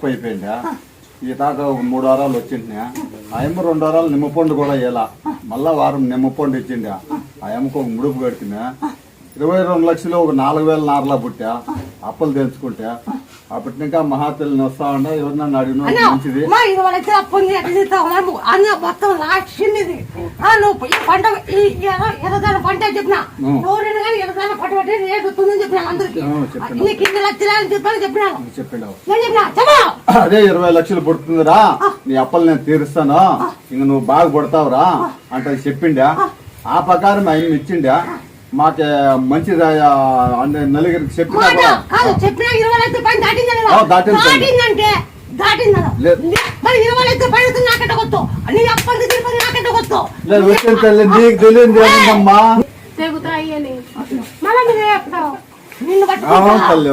అయిపోయిందా ఈ దాకా 3 వారాలు వచ్చిందా ఆయమ్మ 2 వారాలు నిమ్మపండు కూడా ఇలా మళ్ళా వారం నిమ్మపండు ఇచ్చిందా ఆయమ్మకు ఒక ముడుపు కడుతున్నా 22 లక్షలు ఒక 4,000 నారలా పుట్టా అప్పులు తెలుసుకుంటా అప్పటి ఇంకా మహాతల్లిని వస్తా ఉండా ఎవరినన్నా అడిగినా మంచిది అదే 20 లక్షలు పుడుతుందిరా నీ అప్పలు నేను తీరుస్తాను ఇంక నువ్వు బాగా పడతావురా అంటే చెప్పిండా ఆ ప్రకారం ఆయన ఇచ్చిండా మాకే మంచిది అంటే నలుగురికి చెప్పినా వచ్చిన తల్లి నీకు తెలియదు ఏంటమ్మా తల్లి